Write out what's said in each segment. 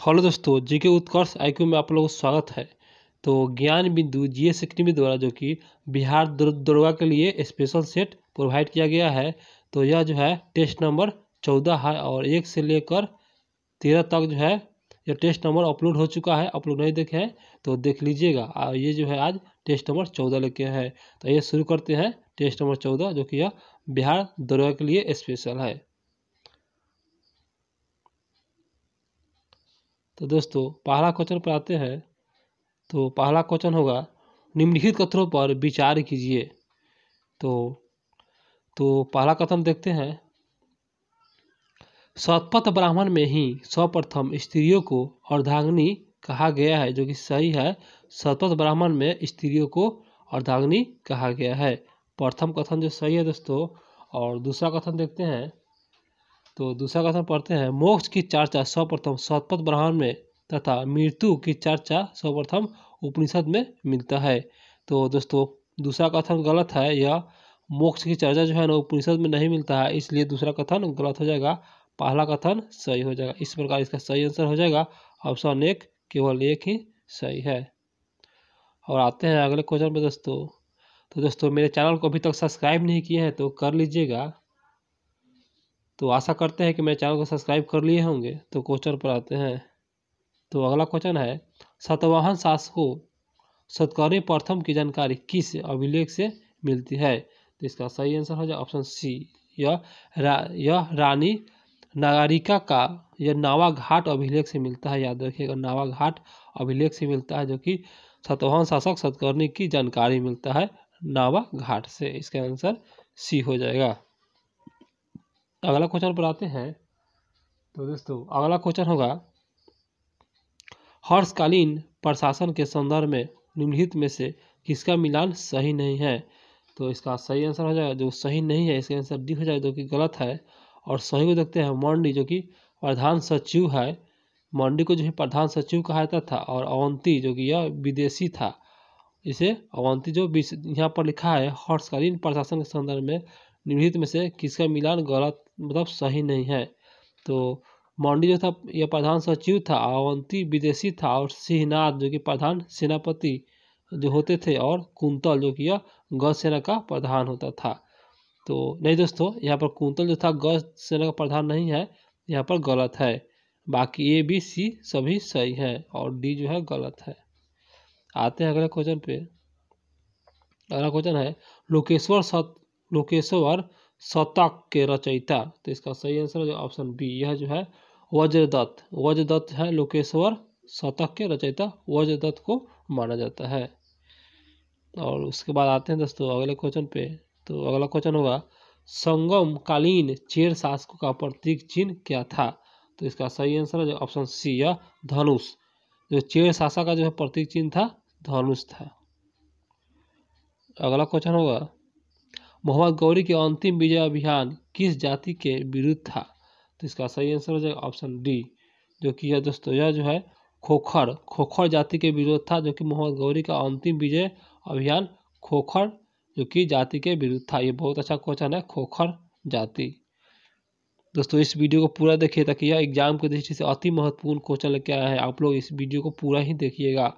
Hello दोस्तों, GK उत्कर्ष IQ में आप लोगों का स्वागत है। तो ज्ञान बिंदु जीएस अकेडमी द्वारा जो कि बिहार दरोगा के लिए स्पेशल सेट प्रोवाइड किया गया है। तो यह जो है टेस्ट नंबर 14 है और 1 से लेकर 13 तक जो है यह टेस्ट नंबर अपलोड हो चुका है। आप लोग नहीं देखे हैं तो देख लीजिएगा। ये जो है आज टेस्ट नंबर 14 लेके है। तो ये शुरू करते हैं टेस्ट नंबर 14 जो कि यह बिहार दरोगा के लिए स्पेशल है। तो दोस्तों पहला क्वेश्चन पर आते हैं। तो पहला क्वेश्चन होगा, निम्नलिखित कथनों पर विचार कीजिए। तो पहला कथन देखते हैं। शतपथ ब्राह्मण में ही सर्वप्रथम स्त्रियों को अर्धांगिनी कहा गया है, जो कि सही है। शतपथ ब्राह्मण में स्त्रियों को अर्धांगिनी कहा गया है। प्रथम कथन जो सही है दोस्तों। और दूसरा कथन देखते हैं। तो दूसरा कथन पढ़ते हैं। मोक्ष की चर्चा सर्वप्रथम शतपथ ब्राह्मण में तथा मृत्यु की चर्चा सर्वप्रथम उपनिषद में मिलता है। तो दोस्तों दूसरा कथन गलत है। यह मोक्ष की चर्चा जो है ना उपनिषद में नहीं मिलता है, इसलिए दूसरा कथन गलत हो जाएगा। पहला कथन सही हो जाएगा। इस प्रकार इसका सही आंसर हो जाएगा ऑप्शन 1, केवल 1 ही सही है। और आते हैं अगले क्वेश्चन पे दोस्तों। तो दोस्तों मेरे चैनल को अभी तक सब्सक्राइब नहीं किए हैं तो कर लीजिएगा। तो आशा करते हैं कि मेरे चैनल को सब्सक्राइब कर लिए होंगे। तो क्वेश्चन पर आते हैं। तो अगला क्वेश्चन है, सातवाहन शासकों सतकर्णी प्रथम की जानकारी किस अभिलेख से मिलती है? तो इसका सही आंसर हो जाए ऑप्शन सी। यह रानी नागारिका का यह नावा घाट अभिलेख से मिलता है। याद रखिएगा, नावा घाट अभिलेख से मिलता है, जो कि सातवाहन शासक सतकर्णी की जानकारी मिलता है नावा घाट से। इसका आंसर सी हो जाएगा। अगला क्वेश्चन पर आते हैं। तो दोस्तों अगला क्वेश्चन होगा, हर्षकालीन प्रशासन के संदर्भ में निम्नलिखित में से किसका मिलान सही नहीं है? तो इसका सही आंसर हो जाएगा, जो सही नहीं है इसका आंसर डी हो जाएगा, जो कि गलत है। और सही को देखते हैं। मंडी जो कि प्रधान सचिव है, मंडी को जो है प्रधान सचिव कहा जाता था। और अवंती जो कि यह विदेशी था, इसे अवंती जो यहाँ पर लिखा है हर्षकालीन प्रशासन के संदर्भ में निम्नलिखित में से किसका मिलान गलत मतलब सही नहीं है। तो मंडी जो था यह प्रधान सचिव था, अवंती विदेशी था, और सिंहनाथ जो कि प्रधान सेनापति जो होते थे, और कुंतल जो कि यह गौ सेना का प्रधान होता था। तो नहीं दोस्तों, यहाँ पर कुंतल जो था गौ सेना का प्रधान नहीं है, यहाँ पर गलत है। बाकी ए बी सी सभी सही है और डी जो है गलत है। आते हैं अगले क्वेश्चन पे। अगला क्वेश्चन है, लोकेश्वर शतक के रचयिता। तो इसका सही आंसर है ऑप्शन बी। यह जो है वज्रदत्त है लोकेश्वर शतक के रचयिता, वज्रदत्त को माना जाता है। और उसके बाद आते हैं दोस्तों अगले क्वेश्चन पे। तो अगला क्वेश्चन होगा, संगम कालीन चेर शासकों का प्रतीक चिन्ह क्या था? तो इसका सही आंसर है ऑप्शन सी, यह धनुष। जो चेर शासक का जो है प्रतीक चिन्ह था धनुष था। अगला क्वेश्चन होगा, मोहम्मद गौरी के अंतिम विजय अभियान किस जाति के विरुद्ध था? तो इसका सही आंसर हो जाएगा ऑप्शन डी, जो कि यह दोस्तों यह जो है खोखर जाति के विरुद्ध था। जो कि मोहम्मद गौरी का अंतिम विजय अभियान खोखर जो कि जाति के विरुद्ध था। ये बहुत अच्छा क्वेश्चन है, खोखर जाति। दोस्तों इस वीडियो को पूरा देखिए ताकि यह एग्जाम की दृष्टि से अति महत्वपूर्ण क्वेश्चन लेके आया है। आप लोग इस वीडियो को पूरा ही देखिएगा।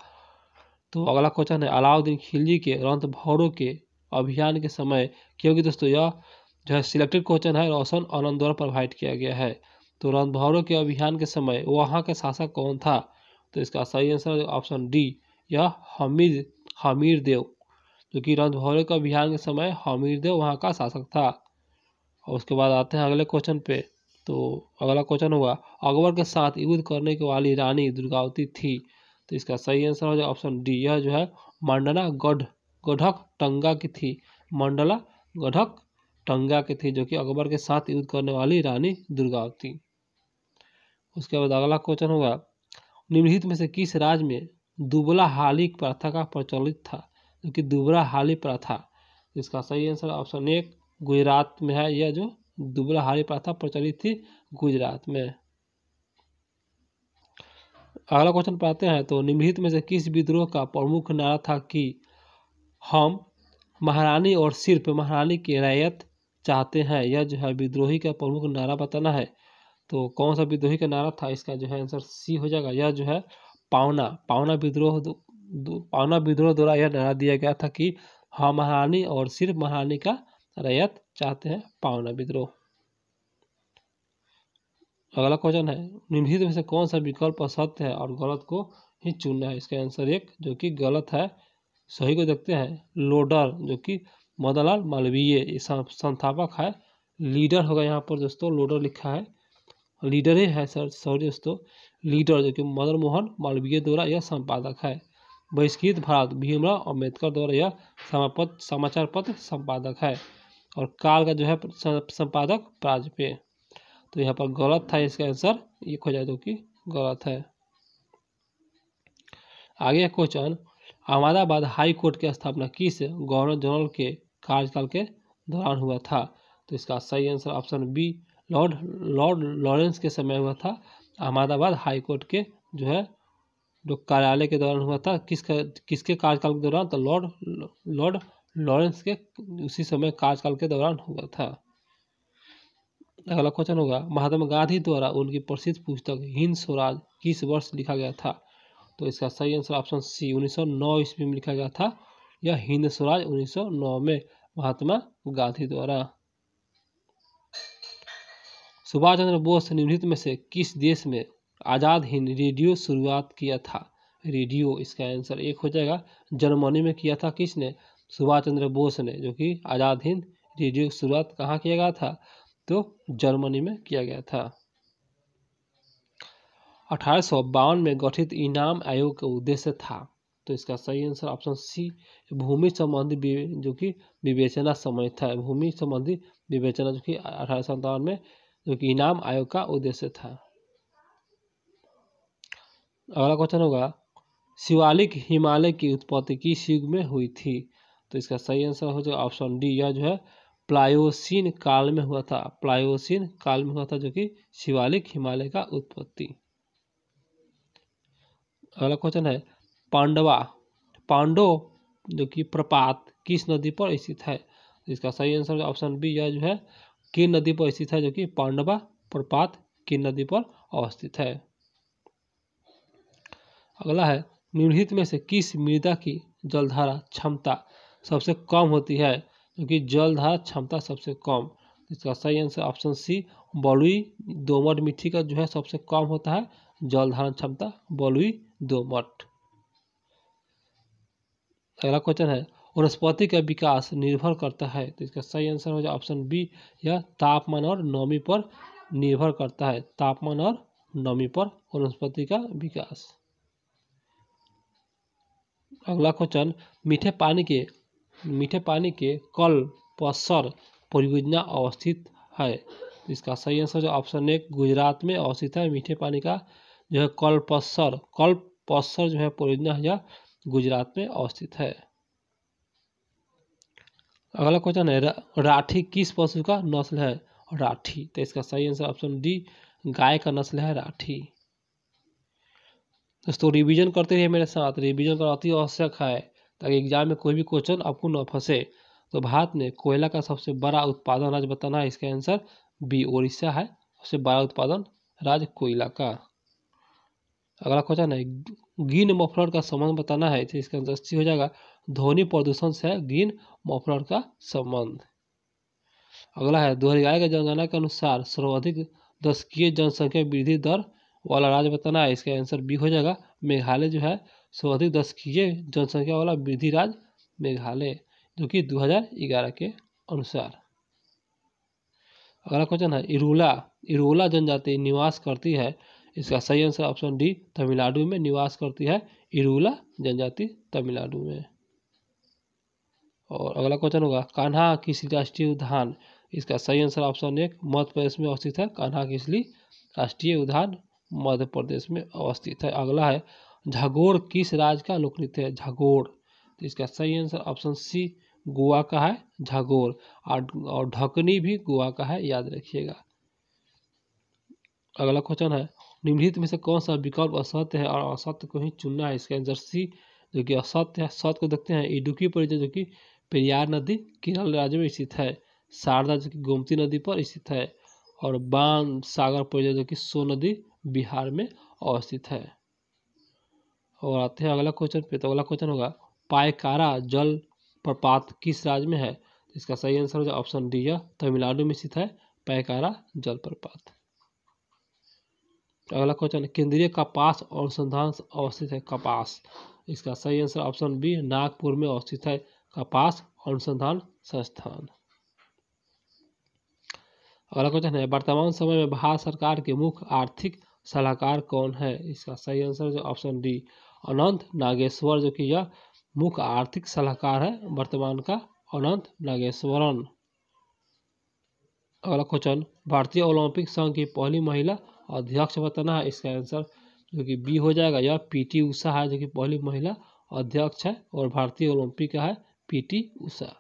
तो अगला क्वेश्चन है, अलाउद्दीन खिलजी के रणथंभौर के अभियान के समय, क्योंकि दोस्तों यह जो है सिलेक्टेड क्वेश्चन है, रोशन आनंद द्वारा प्रोवाइड किया गया है। तो रणथंभौर के अभियान के समय वहाँ के शासक कौन था? तो इसका सही आंसर है ऑप्शन डी, यह हमीर देव। जो कि रणथंभौर के अभियान के समय हमीर देव वहाँ का शासक था। और उसके बाद आते हैं अगले क्वेश्चन पे। तो अगला क्वेश्चन होगा, अकबर के साथ युद्ध करने के वाली रानी दुर्गावती थी। तो इसका सही आंसर हो जाए ऑप्शन डी, यह जो है मंडला गढ़क टंगा की थी। मंडला गढ़क टंगा की थी, जो कि अकबर के साथ युद्ध करने वाली रानी दुर्गावती। उसके बाद अगला क्वेश्चन होगा, निम्नलिखित में से किस राज्य में दुबला हाली प्रथा का प्रचलित था? जो कि दुबला हाली प्रथा, इसका सही आंसर ऑप्शन 1 गुजरात में है। यह जो दुबला हाली प्रथा प्रचलित थी गुजरात में। अगला क्वेश्चन पर आते हैं। तो निम्नलिखित में से किस विद्रोह का प्रमुख नारा था कि हम महारानी और सिर्फ महारानी की रैयत चाहते हैं? यह जो है विद्रोही का प्रमुख नारा बताना है। तो कौन सा विद्रोही का नारा था? इसका जो है आंसर सी हो जाएगा। यह जो है पावना विद्रोह द्वारा यह नारा दिया गया था कि हम महारानी और सिर्फ महारानी का रैयत चाहते हैं, पावना विद्रोह। अगला क्वेश्चन है, निम्नलिखित में से कौन सा विकल्प असत्य है और गलत को ही चुनना है? इसका आंसर एक जो कि गलत है, सही को देखते हैं। लोडर जो कि मदनलाल मालवीय संस्थापक है। लीडर होगा यहाँ पर दोस्तों, लोडर लिखा है, लीडर ही है सर, सॉरी दोस्तों, लीडर जो कि मदन मोहन मालवीय द्वारा यह संपादक है। बहिष्कृत भारत भीमराव अम्बेडकर द्वारा यह समाचार पत्र संपादक है। और काल का जो है संपादक वाजपेयी। तो यहाँ पर गलत था, इसका आंसर एक हो जाए जो कि गलत है। आगे क्वेश्चन, अहमदाबाद हाई कोर्ट की स्थापना किस गवर्नर जनरल के कार्यकाल के दौरान हुआ था? तो इसका सही answer option B, Lord Lawrence के समय हुआ था। अहमदाबाद हाई कोर्ट के जो है जो कार्यालय के दौरान हुआ था। किसके कार्यकाल के दौरान? तो लॉर्ड लॉरेंस के उसी समय कार्यकाल के दौरान हुआ था। अगला क्वेश्चन होगा, महात्मा गांधी द्वारा उनकी प्रसिद्ध पुस्तक हिंद स्वराज किस वर्ष लिखा गया था? तो इसका सही आंसर ऑप्शन सी, 1909 ईस्वी में लिखा गया था। यह हिंद स्वराज 1909 में महात्मा गांधी द्वारा। सुभाष चंद्र बोस निम्नलिखित में से किस देश में आजाद हिंद रेडियो शुरुआत किया था? रेडियो, इसका आंसर एक हो जाएगा। जर्मनी में किया था किसने? सुभाष चंद्र बोस ने, जो कि आजाद हिंद रेडियो की शुरुआत कहाँ किया गया था? तो जर्मनी में किया गया था। 1852 में गठित इनाम आयोग का उद्देश्य था। तो इसका सही आंसर ऑप्शन सी, भूमि संबंधी जो कि विवेचना समय था। भूमि संबंधी विवेचना जो कि 1857 में जो कि इनाम आयोग का उद्देश्य था। अगला क्वेश्चन होगा, शिवालिक हिमालय की उत्पत्ति किस युग में हुई थी? तो इसका सही आंसर हो जाएगा ऑप्शन डी, यह जो है प्लायोसीन काल में हुआ था। प्लायोसीन काल में हुआ था जो कि शिवालिक हिमालय का उत्पत्ति। अगला क्वेश्चन है, पांडव जो कि प्रपात किस नदी पर स्थित है? इसका सही आंसर ऑप्शन बी, यह जो है किन नदी पर स्थित है, जो कि पांडवा प्रपात किन नदी पर अवस्थित है। अगला है, निम्नलिखित में से किस मृदा की जलधारा क्षमता सबसे कम होती है? क्योंकि जलधारा क्षमता सबसे कम। इसका सही आंसर ऑप्शन सी, बलुई दोमट मिट्टी का जो है सबसे कम होता है जल धारण क्षमता, बलुई दोमट। अगला क्वेश्चन है, वनस्पति का विकास निर्भर करता है। तो इसका सही आंसर हो जाए ऑप्शन बी, यह तापमान और नमी पर निर्भर करता है। तापमान और नमी पर वनस्पति का विकास। अगला क्वेश्चन, मीठे पानी के कल्पसर परियोजना अवस्थित है। तो इसका सही आंसर ऑप्शन एक, गुजरात में अवस्थित है। मीठे पानी का जो है कल्पसर जो है परियोजना है, गुजरात में अवस्थित है। अगला क्वेश्चन है, राठी किस पशु का नस्ल है? राठी। तो इसका सही आंसर ऑप्शन डी, गाय का नस्ल है राठी। दोस्तों रिवीजन करते रहिए मेरे साथ, रिवीजन करना अति आवश्यक है ताकि एग्जाम में कोई भी क्वेश्चन आपको न फंसे। तो भारत में कोयला का सबसे बड़ा उत्पादन राज्य बताना है। इसका आंसर बी, उड़ीसा है सबसे बड़ा उत्पादन राज्य कोयला का। अगला क्वेश्चन है, ग्रीन मफलर का संबंध बताना है। तो इसका आंसर सी हो जाएगा, ध्वनि प्रदूषण से है ग्रीन मफलर का संबंध। अगला है, 2011 की जनगणना के अनुसार सर्वाधिक दशकीय जनसंख्या वृद्धि दर वाला राज्य बताना है। इसका आंसर बी हो जाएगा, मेघालय जो है सर्वाधिक दशकीय जनसंख्या वाला वृद्धि राज्य मेघालय, जो कि 2011 के अनुसार। अगला क्वेश्चन है, इरोला जनजाति निवास करती है। इसका सही आंसर ऑप्शन डी, तमिलनाडु में निवास करती है इरोला जनजाति, तमिलनाडु में। और अगला क्वेश्चन होगा, कान्हा किसली राष्ट्रीय उद्यान। इसका सही आंसर ऑप्शन एक, मध्य प्रदेश में अवस्थित है कान्हा किसली राष्ट्रीय उद्यान, मध्य प्रदेश में अवस्थित है। अगला है, झागोड़ किस राज्य का लोकनृत्य है? झागोड़। तो इसका सही आंसर ऑप्शन सी, गोवा का है झागोड़। और ढकनी भी गोवा का है, याद रखिएगा। अगला क्वेश्चन है, निम्नलिखित में से कौन सा विकल्प असत्य है और असत्य को ही चुनना है। इसका आंसर सी, जो कि असत्य है। सत्य को देखते हैं, इडुक्की परियोजना जो कि पेरियार नदी केरल राज्य में स्थित है। शारदा जो कि गोमती नदी पर स्थित है। और बाण सागर परियोजना जो कि सोन नदी बिहार में अवस्थित है। और आते हैं अगला क्वेश्चन पे। तो अगला क्वेश्चन होगा पायकारा जल प्रपात किस राज्य में है? इसका सही आंसर हो जाए ऑप्शन डी, यह तमिलनाडु में स्थित है पायकारा जल प्रपात। अगला क्वेश्चन केंद्रीय कपास अनुसंधान अवस्थित है कपास, इसका सही आंसर ऑप्शन बी नागपुर में अवस्थित है कपास अनुसंधान संस्थान। अगला क्वेश्चन है वर्तमान समय में भारत सरकार के मुख्य आर्थिक सलाहकार कौन है? इसका सही आंसर जो ऑप्शन डी अनंत नागेश्वर, जो कि यह मुख्य आर्थिक सलाहकार है वर्तमान का अनंत नागेश्वरन। अगला क्वेश्चन भारतीय ओलंपिक संघ की पहली महिला अध्यक्ष बताना है। इसका आंसर जो कि बी हो जाएगा, यह पीटी उषा है जो कि पहली महिला अध्यक्ष है और भारतीय ओलंपिक का है पीटी उषा।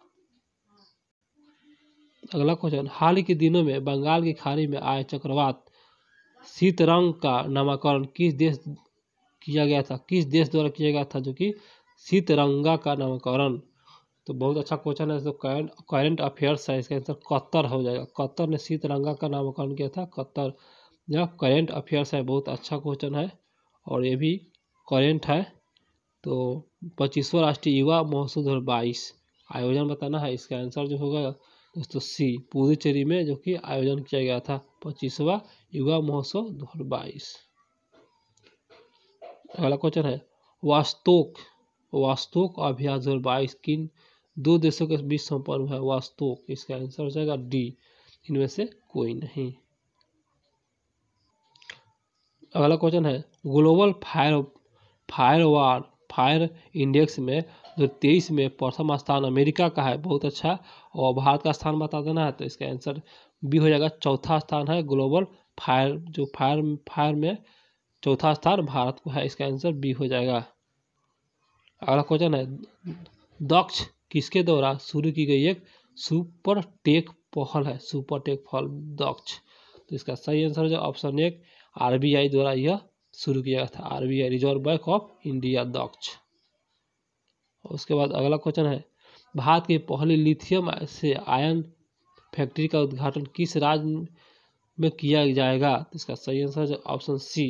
अगला क्वेश्चन हाल ही के दिनों में बंगाल की खाड़ी में आए चक्रवात शीतरंग का नामकरण किस देश किया गया था? किस देश द्वारा किया गया था जो कि शीतरंगा का नामकरण? तो बहुत अच्छा क्वेश्चन है। तो करंट अफेयर्स है, इसका आंसर कतर हो जाएगा। कतर ने शीतरंगा का नामकरण किया था, कतर। यह करंट अफेयर्स है, बहुत अच्छा क्वेश्चन है और ये भी करंट है। तो 25वां राष्ट्रीय युवा महोत्सव 2022 आयोजन बताना है। इसका आंसर जो होगा दोस्तों सी पुदुचेरी में जो कि आयोजन किया गया था 25वां युवा महोत्सव 2022। अगला क्वेश्चन है वास्तोक अभ्यास 2022 किन दो देशों के बीच संपन्न हुआ है? वास्तोक, इसका आंसर हो जाएगा डी इनमें से कोई नहीं। अगला क्वेश्चन है ग्लोबल फायर इंडेक्स में 2023 में प्रथम स्थान अमेरिका का है, बहुत अच्छा। और भारत का स्थान बता देना है, तो इसका आंसर बी हो जाएगा, चौथा स्थान है ग्लोबल फायर में चौथा स्थान भारत को है, इसका आंसर बी हो जाएगा। अगला क्वेश्चन है दक्ष किसके द्वारा शुरू की गई एक सुपर टेक पहल है? सुपर टेक पहल दक्ष, तो इसका सही आंसर हो जाएगा ऑप्शन एक आरबीआई द्वारा यह शुरू किया गया था, RBI reserve bank of India Daksh. उसके बाद अगला क्वेश्चन है भारत की पहली लिथियम से आयन फैक्ट्री का उद्घाटन किस राज्य में किया जाएगा? तो इसका सही आंसर है ऑप्शन सी,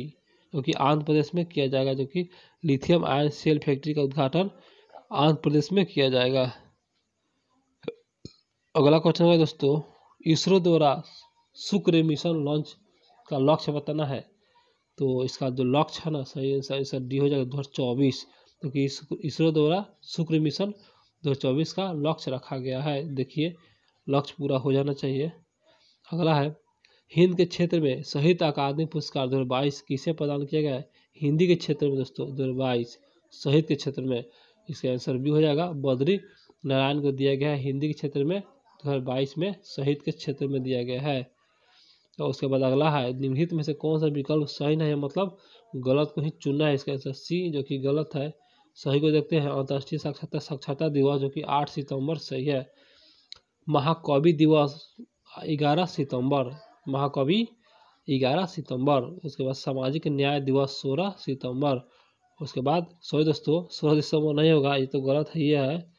जो कि आंध्र प्रदेश में किया जाएगा, जो कि लिथियम आयन सेल फैक्ट्री का उद्घाटन आंध्र प्रदेश में किया जाएगा। अगला क्वेश्चन है दोस्तों इसरो द्वारा शुक्र मिशन लॉन्च का लक्ष्य बताना है। तो इसका जो लक्ष्य है ना, सही आंसर डी हो जाएगा 2024, क्योंकि इसरो द्वारा शुक्र मिशन 2024 का लक्ष्य रखा गया है। देखिए लक्ष्य पूरा हो जाना चाहिए। अगला है हिंद के क्षेत्र में साहित्य अकादमी पुरस्कार 2022 किसे प्रदान किया गया है? हिंदी के क्षेत्र में दोस्तों 2022 साहित्य के क्षेत्र में, इसका आंसर भी हो जाएगा बद्री नारायण को दिया गया है। हिंदी के क्षेत्र में 2022 में साहित्य के क्षेत्र में दिया गया है। और उसके बाद अगला है निम्नलिखित में से कौन सा विकल्प सही नहीं है, मतलब गलत को ही चुनना है। इसका आंसर सी, जो कि गलत है। सही को देखते हैं अंतर्राष्ट्रीय साक्षरता दिवस जो कि 8 सितंबर सही है। महाकवि दिवस 11 सितंबर, महाकवि 11 सितंबर। उसके बाद सामाजिक न्याय दिवस 16 सितंबर। उसके बाद सॉरी दोस्तों 16 दिसंबर नहीं होगा, ये तो गलत ही है।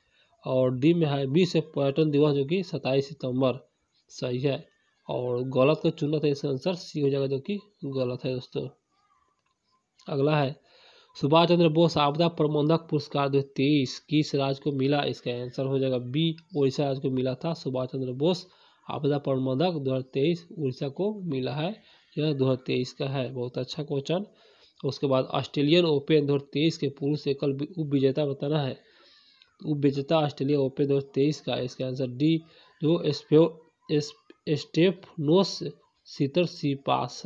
और डी में है विश्व पर्यटन दिवस जो कि 27 सितंबर सही है। और गलत को चुनना था, इसका आंसर सी हो जाएगा, जो कि गलत है दोस्तों। अगला है सुभाष चंद्र बोस आपदा प्रबंधक पुरस्कार 2023 किस राज्य को मिला? इसका आंसर हो जाएगा बी उड़ीसा राज्य को मिला था। सुभाष चंद्र बोस आपदा प्रबंधक 2023 उड़ीसा को मिला है, यह 2023 का है। बहुत अच्छा क्वेश्चन। उसके बाद ऑस्ट्रेलियन ओपन 2023 के पुरुष एकल उप विजेता बताना है। उप विजेता ऑस्ट्रेलिया ओपन 2023 का, इसका आंसर डी जो स्टेफनोस सितसिपास,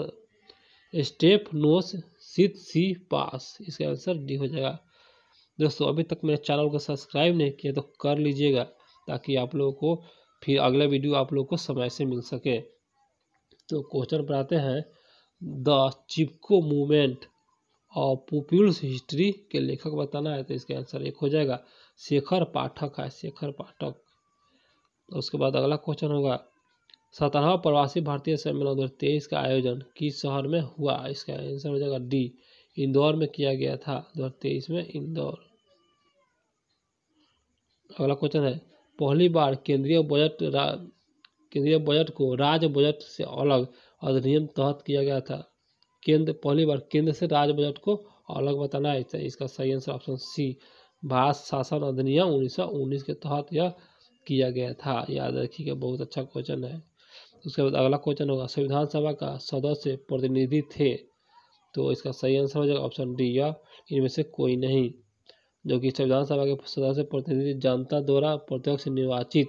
स्टेफनोस सितसिपास, इसका आंसर डी हो जाएगा। दोस्तों अभी तक मेरे चैनल को सब्सक्राइब नहीं किया तो कर लीजिएगा, ताकि आप लोगों को फिर अगला वीडियो आप लोगों को समय से मिल सके। तो क्वेश्चन पर आते हैं द चिपको मूवमेंट और पीपुल्स हिस्ट्री के लेखक बताना है। तो इसका आंसर एक हो जाएगा शेखर पाठक है, शेखर पाठक। उसके बाद अगला क्वेश्चन होगा 17वां प्रवासी भारतीय सम्मेलन 2023 का आयोजन किस शहर में हुआ? इसका आंसर हो जाएगा डी इंदौर में किया गया था 2023 में, इंदौर। अगला क्वेश्चन है पहली बार केंद्रीय बजट केंद्रीय बजट को राज्य बजट से अलग अधिनियम तहत किया गया था। केंद्र पहली बार केंद्र से राज्य बजट को अलग बताना है। इसका सही आंसर ऑप्शन सी भारत शासन अधिनियम 1919 के तहत यह किया गया था। याद रखिएगा, बहुत अच्छा क्वेश्चन है। उसके बाद अगला क्वेश्चन होगा संविधान सभा का सदस्य प्रतिनिधि थे, तो इसका सही आंसर हो जाएगा ऑप्शन डी या इनमें से कोई नहीं। जो कि संविधान सभा के सदस्य प्रतिनिधि जनता द्वारा प्रत्यक्ष निर्वाचित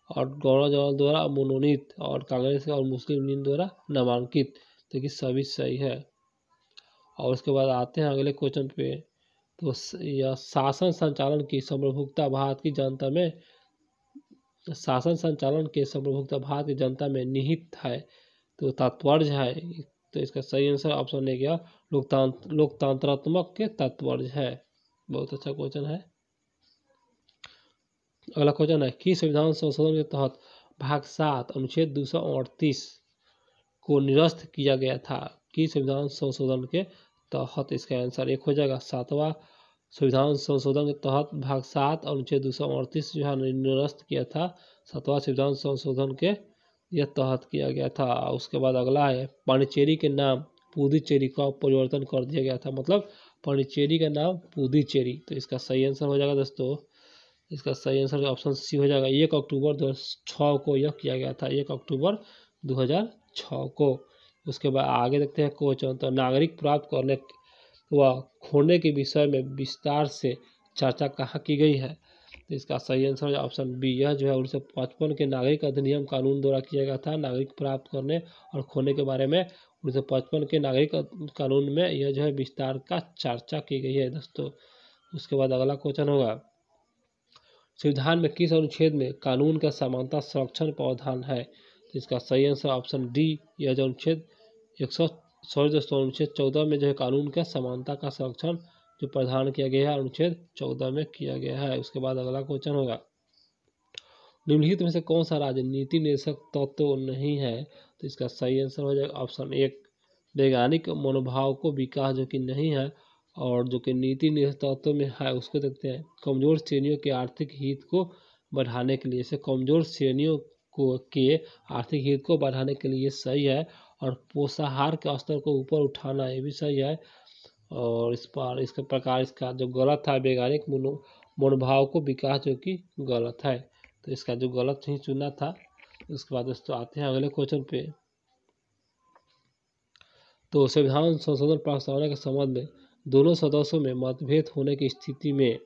और गवर्नर जनरल द्वारा मनोनीत और कांग्रेस और मुस्लिम यूनियन द्वारा नामांकित, तो कि सभी सही है। और उसके बाद आते हैं अगले क्वेश्चन पे, तो यह शासन संचालन की संप्रभुता भारत की जनता में निहित है, तो तात्पर्य है। तो इसका सही आंसर ऑप्शन ए गया लोकतंत्रात्मक के तात्पर्य है। बहुत अच्छा क्वेश्चन है। अगला क्वेश्चन है कि संविधान संशोधन के तहत भाग 7 अनुच्छेद 238 को निरस्त किया गया था। कि संविधान संशोधन के तहत इसका आंसर एक हो जाएगा 7वां संविधान संशोधन के तहत भाग 7 अनुच्छेद 238 जो है निरस्त किया था। 7वां संविधान संशोधन के यह तहत किया गया था। उसके बाद अगला है पांडिचेरी के नाम पुदुचेरी का परिवर्तन कर दिया गया था, मतलब पांडिचेरी का नाम पुदुचेरी। तो इसका सही आंसर हो जाएगा दोस्तों, इसका सही आंसर ऑप्शन सी हो जाएगा 1 अक्टूबर 2006 को यह किया गया था, 1 अक्टूबर 2006 को। उसके बाद आगे देखते हैं क्वेश्चन, तो नागरिक प्राप्त करने व खोने के विषय में विस्तार से चर्चा कहाँ की गई है। तो इसका सही आंसर ऑप्शन बी, यह जो है 1955 के नागरिक अधिनियम कानून द्वारा किया गया था। नागरिक प्राप्त करने और खोने के बारे में 1955 के नागरिक कानून में यह जो है विस्तार का चर्चा की गई है दोस्तों। उसके बाद अगला क्वेश्चन होगा संविधान में किस अनुच्छेद में कानून का समानता संरक्षण प्रावधान है। तो इसका सही आंसर ऑप्शन डी, यह जो अनुच्छेद अनुच्छेद 14 में जो है कानून का समानता का संरक्षण जो प्रावधान किया गया है अनुच्छेद 14 में किया गया है। उसके बाद अगला क्वेश्चन होगा निम्नलिखित में से कौन सा राजनीति निर्देशक तत्व नहीं है। तो इसका सही आंसर हो जाएगा ऑप्शन एक वैज्ञानिक मनोभाव को विकास, जो कि नहीं है। और जो कि नीति निर्देशक तत्व में है उसको देखते हैं कमजोर श्रेणियों के आर्थिक हित को बढ़ाने के लिए, से कमजोर श्रेणियों के आर्थिक हित को बढ़ाने के लिए सही है। और पोषाहार के स्तर को ऊपर उठाना, ये भी सही है। और इसके प्रकार इसका जो गलत है वैज्ञानिक मनोभाव को विकास, जो कि गलत है। तो इसका जो गलत ही चुना था। उसके बाद दोस्तों आते हैं अगले क्वेश्चन पे, तो संविधान संशोधन प्रस्तावना के संबंध में दोनों सदस्यों में मतभेद होने की स्थिति में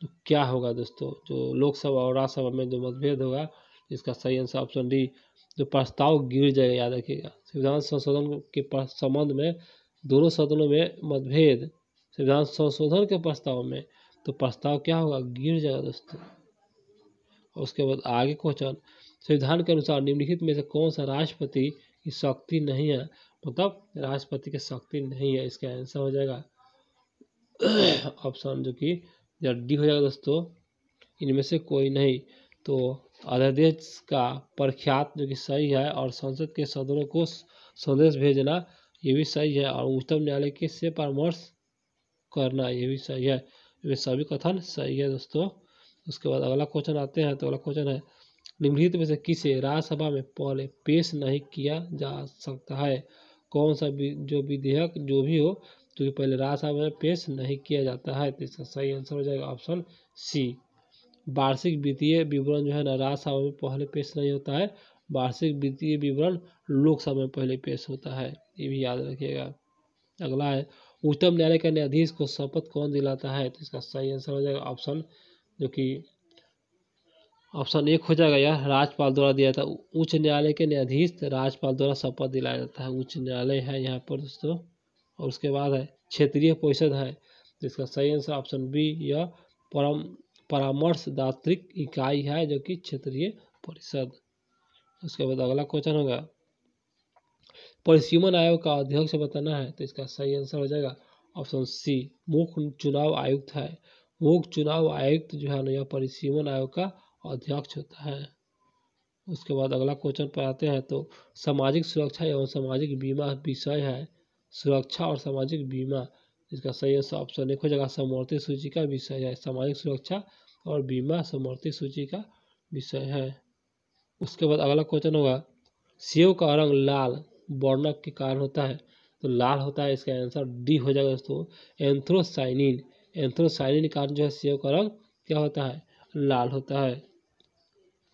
तो क्या होगा दोस्तों। जो लोकसभा और राज्यसभा में जो मतभेद होगा, इसका सही आंसर ऑप्शन डी, जो प्रस्ताव गिर जाएगा। याद रखिएगा, संविधान संशोधन के संबंध में दोनों सदनों में मतभेद संविधान संशोधन के प्रस्ताव में, तो प्रस्ताव क्या होगा, गिर जाएगा दोस्तों। और उसके बाद आगे क्वेश्चन संविधान के अनुसार निम्नलिखित में से कौन सा राष्ट्रपति की शक्ति नहीं है, मतलब राष्ट्रपति की शक्ति नहीं है। इसका आंसर हो जाएगा ऑप्शन जो कि डी हो जाएगा दोस्तों, इनमें से कोई नहीं। तो अध्यादेश का प्रख्यात जो कि सही है, और संसद के सदनों को संदेश भेजना ये भी सही है, और उच्चतम न्यायालय के से परामर्श करना ये भी सही है। ये सभी कथन सही है दोस्तों। उसके बाद अगला क्वेश्चन आते हैं, तो अगला क्वेश्चन है निम्नलिखित में से किसे राज्यसभा में पहले पेश नहीं किया जा सकता है। कौन सा जो विधेयक जो भी हो, जो कि पहले राज्यसभा में पेश नहीं किया जाता है। तो इसका सही आंसर हो जाएगा ऑप्शन सी, वार्षिक वित्तीय विवरण जो है ना राज्यसभा में पहले पेश नहीं होता है, वार्षिक वित्तीय विवरण लोकसभा में पहले पेश होता है, ये भी याद रखिएगा। अगला है उच्चतम न्यायालय के न्यायाधीश को शपथ कौन दिलाता है। तो इसका सही आंसर हो जाएगा ऑप्शन जो कि ऑप्शन एक हो जाएगा, यह राज्यपाल द्वारा दिया था। उच्च न्यायालय के न्यायाधीश राज्यपाल द्वारा शपथ दिलाया जाता है, उच्च न्यायालय है यहाँ पर दोस्तों। और उसके बाद है क्षेत्रीय परिषद है, तो इसका सही आंसर ऑप्शन बी, यह परामर्शदात्रिक इकाई है, जो कि क्षेत्रीय परिषद। उसके बाद अगला क्वेश्चन होगा परिसीमन आयोग का अध्यक्ष बताना है। तो इसका सही आंसर हो जाएगा ऑप्शन सी, मुख्य चुनाव आयुक्त है। मुख्य चुनाव आयुक्त जो है ना यह परिसीमन आयोग का अध्यक्ष होता है। उसके बाद अगला क्वेश्चन पर आते हैं, तो सामाजिक सुरक्षा एवं सामाजिक बीमा विषय है, सुरक्षा और सामाजिक बीमा। इसका सही आंसर ऑप्शन एक हो जाएगा समवर्ती सूची का विषय है, सामाजिक सुरक्षा और बीमा समवर्ती सूची का विषय है। उसके बाद अगला क्वेश्चन होगा, सेव का रंग लाल वर्णक के कारण होता है, तो लाल होता है, इसका आंसर डी हो जाएगा दोस्तों, एंथ्रोसाइनिन। एंथ्रोसाइनिन के कारण जो है सेव का रंग क्या होता है, लाल होता है।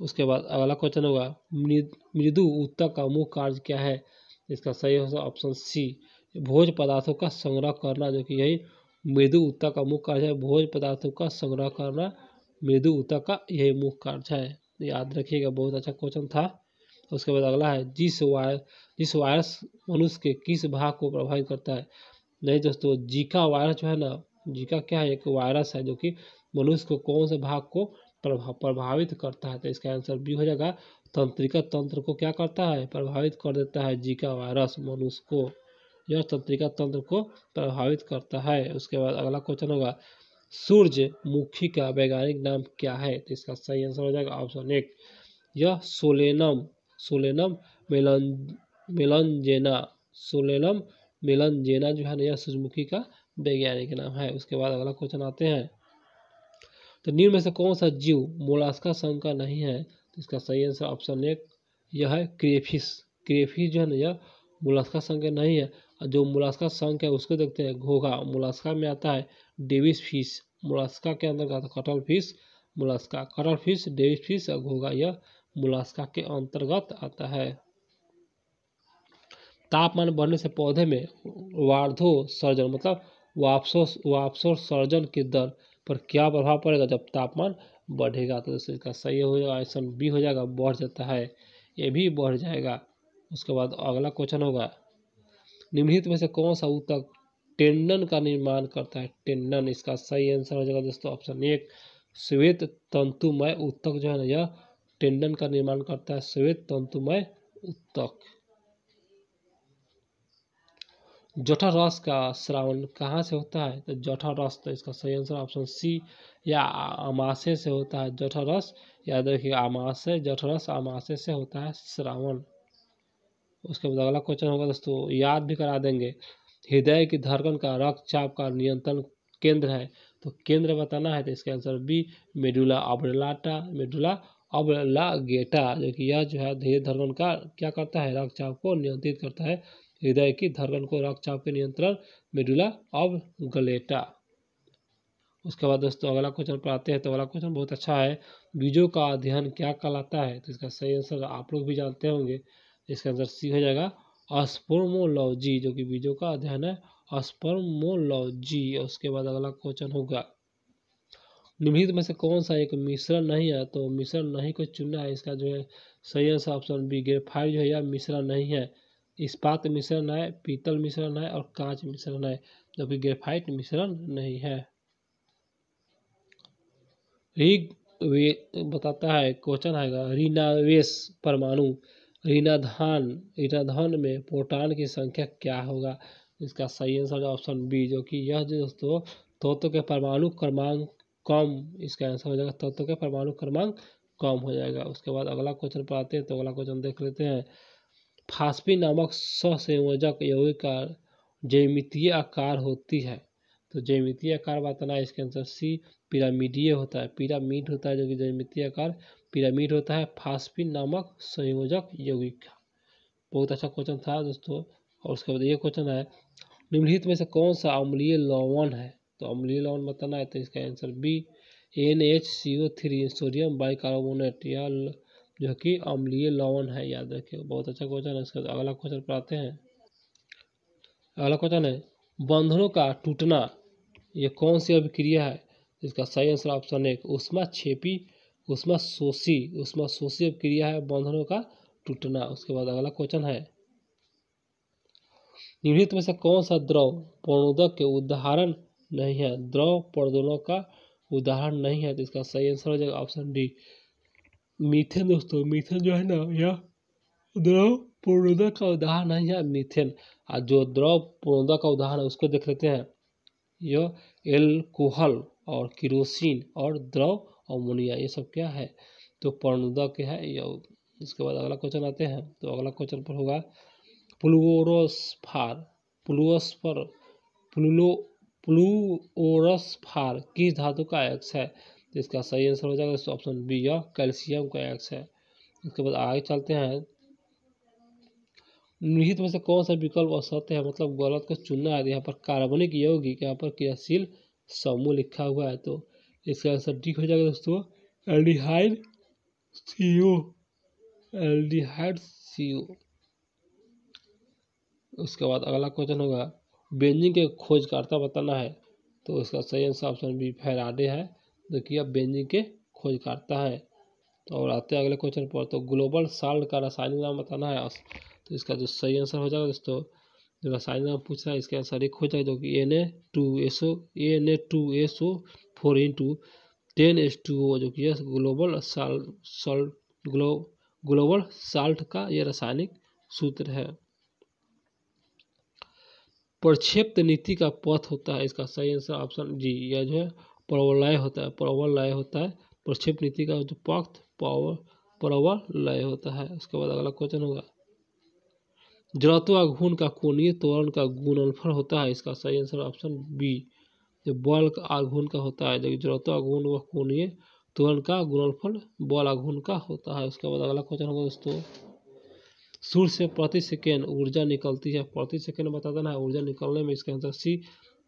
उसके बाद अगला क्वेश्चन होगा, मृदु ऊतक का मुख्य कार्य क्या है, इसका सही होगा ऑप्शन सी, भोज्य पदार्थों का संग्रह करना, जो कि यही मृदु ऊतक का मुख्य कार्य है, भोज्य पदार्थों का संग्रह करना मृदु ऊतक का यही मुख्य कार्य है। याद रखिएगा, बहुत अच्छा क्वेश्चन था। उसके बाद अगला है, जिस वायरस मनुष्य के किस भाग को प्रभावित करता है। नहीं दोस्तों, जीका वायरस जो है ना, जीका क्या है, एक वायरस है जो कि मनुष्य को कौन से भाग को प्रभावित करता है, तो इसका आंसर बी हो जाएगा, तंत्रिका तंत्र को क्या करता है, प्रभावित कर देता है जीका वायरस मनुष्य को, यह तंत्रिका तंत्र को प्रभावित करता है। उसके बाद अगला क्वेश्चन होगा, सूरजमुखी का वैज्ञानिक नाम क्या है, तो इसका सही आंसर हो जाएगा ऑप्शन एक, यह सोलेनम मेलनजेना, सोलेनम मेलनजेना जो है ना, यह सूरजमुखी का वैज्ञानिक नाम है। उसके बाद अगला क्वेश्चन आते हैं, तो निम्न में से कौन सा जीव मोलास्का संघ का नहीं है, तो इसका सही आंसर ऑप्शन एक, यह है क्रेफिश। क्रेफिश जो है ना, यह मोलास्का संघ का नहीं है। जो मोलास्का संघ है उसको देखते हैं, घोघा मोलास्का में आता है, डेविस फिश मोलास्का के अंतर्गत, cuttle fish Mollusca, cuttle fish, Davis fish और घोघा यह मोलास्का के अंतर्गत आता है। तापमान बढ़ने से पौधे में वार्धोसर्जन मतलब वापसोसर्जन की दर पर क्या प्रभाव पड़ेगा, जब तापमान बढ़ेगा, तो इसका सही हो जाएगा ऑप्शन बी हो जाएगा, बढ़ जाता है, ये भी बढ़ जाएगा। उसके बाद अगला क्वेश्चन होगा, निम्नलिखित में से कौन सा ऊतक टेंडन का निर्माण करता है, टेंडन, इसका सही आंसर हो जाएगा दोस्तों ऑप्शन एक, श्वेत तंतुमय ऊतक जो है ना, यह टेंडन का निर्माण करता है, श्वेत तंतुमय ऊतक। जठररस का स्रावन कहाँ से होता है, तो जठररस, तो इसका सही आंसर ऑप्शन सी, या आमाशय से होता है जठररस, याद रखिए आमाशय, जठररस आमाशय से होता है स्रावन। उसके बाद अगला क्वेश्चन होगा दोस्तों, याद भी करा देंगे, हृदय की धड़कन का रक्तचाप का नियंत्रण केंद्र है, तो केंद्र बताना है, तो इसका आंसर बी, मेडुला ऑब्लांगेटा, जो कि यह जो है धीरे धड़कन का क्या करता है, रक्तचाप को नियंत्रित करता है, हृदय की धड़कन को रक्तचाप के नियंत्रण मेडुला ऑब्लांगेटा। उसके बाद दोस्तों अगला क्वेश्चन पर आते हैं, तो अगला क्वेश्चन बहुत अच्छा है, बीजों का अध्ययन क्या कहलाता है, तो इसका सही आंसर आप लोग भी जानते होंगे, इसका आंसर सी हो जाएगा, स्पर्मोलॉजी, जो कि बीजों का अध्ययन है, स्पर्मोलॉजी। उसके बाद अगला क्वेश्चन होगा, निम्नलिखित में से कौन सा एक मिश्रण नहीं है, तो मिश्रण नहीं को चुनना है, इसका जो है सही आंसर ऑप्शन बी, ग्रेफाइट जो है यह मिश्रण नहीं है, इस्पात मिश्रण है, पीतल मिश्रण है और कांच मिश्रण है, जबकि ग्रेफाइट मिश्रण नहीं है। बताता है क्वेश्चन आएगा, ऋणावेश परमाणु ऋणाधान में प्रोटॉन की संख्या क्या होगा, इसका सही आंसर ऑप्शन बी, जो कि यह जो दोस्तों तत्व के परमाणु क्रमांक कम, इसका आंसर हो जाएगा तत्व के परमाणु क्रमांक कम हो जाएगा। उसके बाद अगला क्वेश्चन पर आते हैं, तो अगला क्वेश्चन देख लेते हैं, फास्फिन नामक सहसंयोजक यौगिक का ज्यामितीय आकार होती है, तो ज्यामितीय आकार बताना है, इसके आंसर सी, पिरामिडीय होता है, पिरामिड होता है, जो कि ज्यामितीय आकार पिरामिड होता है फास्फिन नामक संयोजक यौगिक का। बहुत अच्छा क्वेश्चन था दोस्तों। और उसके बाद ये क्वेश्चन है, निम्नलिखित में से कौन सा अम्लीय लवण है, तो अम्लीय लवण बताना है, तो इसका answer B, NaCO3 sodium bicarbonate, यह जो कि अम्लीय लवण है, याद रखिए, बहुत अच्छा क्वेश्चन है। इसका अगला क्वेश्चन पर आते हैं, अगला क्वेश्चन है, बंधनों का टूटना ये कौन सी अभिक्रिया है, इसका सही आंसर ऑप्शन एक, उष्मा शोषी अभिक्रिया है बंधनों का टूटना। उसके बाद अगला क्वेश्चन है, निम्नलिखित में से कौन सा द्रव प्रणोदक के उदाहरण नहीं है, द्रव प्रणोदक का उदाहरण नहीं है, तो इसका सही आंसर हो जाएगा ऑप्शन डी, मीथेन। दोस्तों मीथेन जो है ना, यह द्रव प्रणोदक का उदाहरण नहीं है मीथेन। और जो द्रव प्रणोदक का उदाहरण है उसको देख लेते हैं, यह एल्कोहल और किरोसिन और द्रव अमोनिया, ये सब क्या है, तो प्रणोदक है यह। इसके बाद अगला क्वेश्चन आते हैं, तो अगला क्वेश्चन पर होगा, फ्लूओरस्फार किस धातु का एक्स है, तो इसका सही आंसर हो जाएगा ऑप्शन बी, यह कैल्शियम का एक्स है। उसके बाद आगे चलते हैं। निहित में से कौन सा विकल्प असत्य है, मतलब गलत को चुनना है। यहाँ पर कार्बनिक यौगिक, यहाँ पर क्रियाशील समूह लिखा हुआ है, तो इसका आंसर डी हो जाएगा दोस्तों, एल्डिहाइड CO, एल्डिहाइड CO। उसके बाद अगला क्वेश्चन होगा, बेंजीन के खोजकर्ता बताना है, तो इसका सही आंसर ऑप्शन बी फैराडे है। देखिए अब बेंजीन के खोजकर्ता है। तो और आते हैं अगले क्वेश्चन पर, तो ग्लोबल साल्ट का रासायनिक नाम बताना है, तो इसका जो सही आंसर हो जाएगा दोस्तों, जो रासायनिक नाम पूछ रहा है इसका आंसर एक हो जाएगा, जो कि Na2SO4 इंटू 10H2O, जो कि ग्लोबल साल्ट का यह रासायनिक सूत्र है। प्रक्षेप्य नीति का पथ होता है, इसका सही आंसर ऑप्शन जी, यह जो है परवलय होता है, परवलय होता है। प्रक्षेप्य नीति का जो पथ परवलय होता है। उसके बाद अगला क्वेश्चन होगा, जड़त्व आघूर्ण का कोणीय त्वरण का गुणनफल होता है, इसका सही आंसर ऑप्शन बी, जो बल आघूर्ण का होता है। देखिए जड़त्व आघूर्ण व कोणीय त्वरण का गुणनफल बल आघूर्ण का होता है। उसके बाद अगला क्वेश्चन होगा दोस्तों, सूर्य से प्रति सेकेंड ऊर्जा निकलती है, प्रति सेकेंड बता देना है ऊर्जा निकलने में, इसका आंसर सी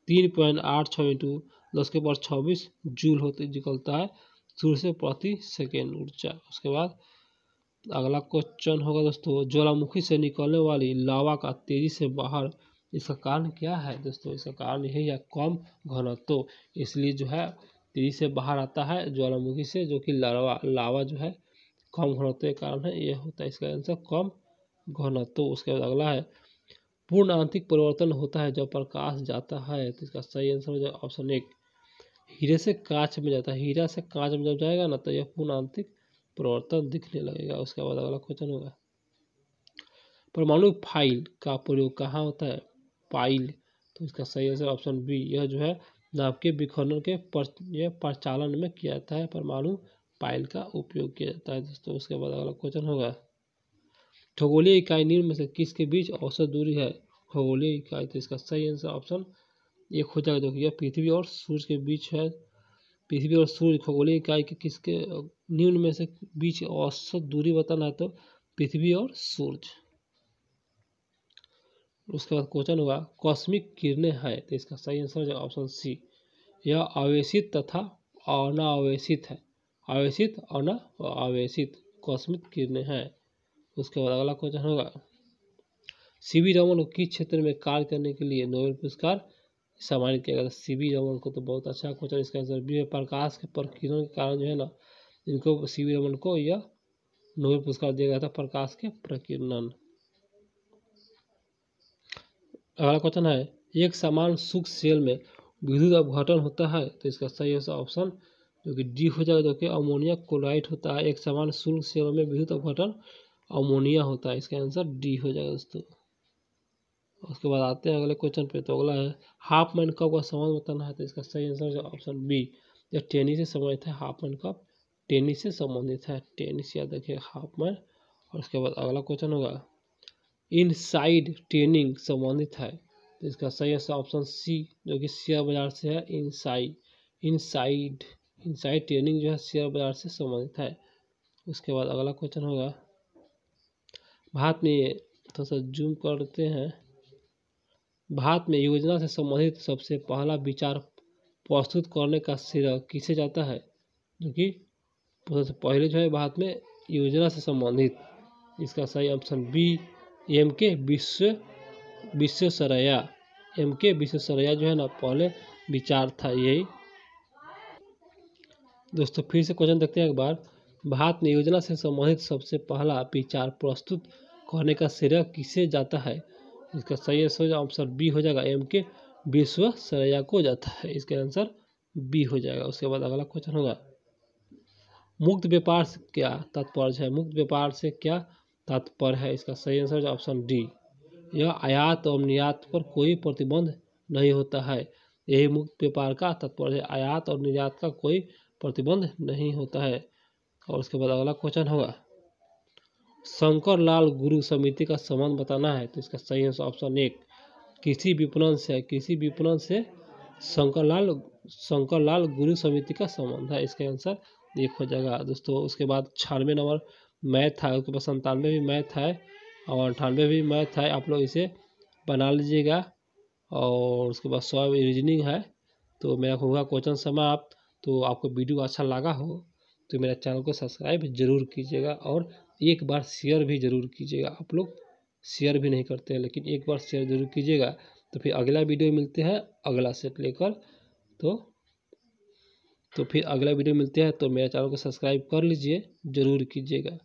3.86 इंटू 10⁻26 जूल निकलता है सूर्य से प्रति सेकेंड ऊर्जा। उसके बाद अगला क्वेश्चन होगा दोस्तों, ज्वालामुखी से निकलने वाली लावा का तेजी से बाहर, इसका कारण क्या है दोस्तों, इसका कारण यही है कम घनत्व, इसलिए जो है तेजी से बाहर आता है ज्वालामुखी से, जो कि लावा जो है कम घनत्व के कारण है, यह होता है इसका आंसर कम घनत्व। उसके बाद अगला है, पूर्ण आंतरिक परिवर्तन होता है जब प्रकाश जाता है, तो इसका सही आंसर हो जाएगा ऑप्शन एक, हीरे से कांच में जाता है, हीरा से कांच में जब जाएगा ना तो यह पूर्ण आंतरिक परिवर्तन दिखने लगेगा। उसके बाद अगला क्वेश्चन होगा, परमाणु फाइल का प्रयोग कहाँ होता है, पाइल, तो इसका सही आंसर ऑप्शन बी, यह जो है नाभ के विखंडन के प्रचालन में किया जाता है, परमाणु पाइल का उपयोग किया जाता है दोस्तों। उसके बाद अगला क्वेश्चन होगा, खगोलीय इकाई निम्न में से किसके बीच औसत दूरी है, खगोलीय इकाई, तो इसका सही आंसर ऑप्शन एक हो जाएगा, जो कि यह पृथ्वी और सूर्य के बीच है। पृथ्वी और सूर्य खगोलीय इकाई के किसके निम्न में से बीच औसत दूरी बताना है, तो पृथ्वी और सूर्य। उसके बाद क्वेश्चन होगा, कॉस्मिक किरणें है, तो इसका सही आंसर हो जाएगा ऑप्शन सी, यह आवेशित तथा अनावेशित है, आवेशित अनावेशित कॉस्मिक किरणें हैं। उसके बाद अगला क्वेश्चन होगा, CV रमन को किस क्षेत्र में कार्य करने के लिए नोबेल पुरस्कार सम्मानित किया गया, CV रमन को, तो बहुत अच्छा क्वेश्चन, इसका आंसर बी है, प्रकाश के प्रकीर्णन के कारण जो है ना इनको CV रमन को यह नोबेल पुरस्कार दिया गया था, प्रकाश के प्रकीर्णन। अगला क्वेश्चन है, एक समान सूक्ष्म सेल में विद्युत अपघटन होता है, तो इसका सही ऑप्शन जो कि डी हो जाएगा, जो कि अमोनिया क्लोराइड होता है। एक समान सूक्ष्म सेल में विद्युत अपघटन अमोनिया होता है, इसका आंसर डी हो जाएगा दोस्तों। उसके बाद आते हैं अगले क्वेश्चन पे, तो अगला है, हाफ मैन कप का संबंध बताना है, तो इसका सही आंसर है ऑप्शन बी, यह टेनिस से संबंधित है, हाफ मैन कप टेनिस से संबंधित है, टेनिस याद रखिए हाफ मैन। और उसके बाद अगला क्वेश्चन होगा, इनसाइड ट्रेनिंग संबंधित है, तो इसका सही आंसर ऑप्शन सी, जो कि शेयर बाजार से है, इनसाइड ट्रेनिंग जो है शेयर बाजार से संबंधित है। उसके बाद अगला क्वेश्चन होगा, भारत में, थोड़ा सा जूम करते हैं, भारत में योजना से संबंधित सबसे पहला विचार प्रस्तुत करने का श्रेय किसे जाता है, जो कि सबसे पहले जो है भारत में योजना से संबंधित, इसका सही option B, MK Visvesvaraya, MK Visvesvaraya जो है ना पहले विचार था यही। दोस्तों फिर से क्वेश्चन देखते हैं एक बार, भारत में योजना से संबंधित सबसे पहला विचार प्रस्तुत करने का श्रेय किसे जाता है, इसका सही आंसर ऑप्शन बी हो जाएगा, MK विश्वेश्वरैया को जाता है, इसका आंसर बी हो जाएगा। उसके बाद अगला क्वेश्चन होगा, मुक्त व्यापार से क्या तात्पर्य है, मुक्त व्यापार से क्या तात्पर्य है, इसका सही आंसर ऑप्शन डी, यह आयात और निर्यात पर कोई प्रतिबंध नहीं होता है, यही मुक्त व्यापार का तात्पर्य है, आयात और निर्यात का कोई प्रतिबंध नहीं होता है। और उसके बाद अगला क्वेश्चन होगा, शंकर लाल गुरु समिति का संबंध बताना है, तो इसका सही आंसर ऑप्शन एक, कृषि विपणन से शंकर लाल गुरु समिति का संबंध है, इसका आंसर एक हो जाएगा दोस्तों। उसके बाद 96 नंबर मैथ है, उसके पास 97 भी मैथ है और 98 भी मैथ है। आप लोग इसे बना लीजिएगा। और उसके बाद 100 रीजनिंग है। तो मेरा होगा क्वेश्चन समाप्त। तो आपको वीडियो अच्छा लगा हो तो मेरा चैनल को सब्सक्राइब जरूर कीजिएगा और एक बार शेयर भी जरूर कीजिएगा। आप लोग शेयर भी नहीं करते हैं, लेकिन एक बार शेयर जरूर कीजिएगा। तो फिर अगला वीडियो मिलते हैं अगला सेट लेकर। तो फिर अगला वीडियो मिलते हैं। तो मेरे चैनल को सब्सक्राइब कर लीजिए, जरूर कीजिएगा।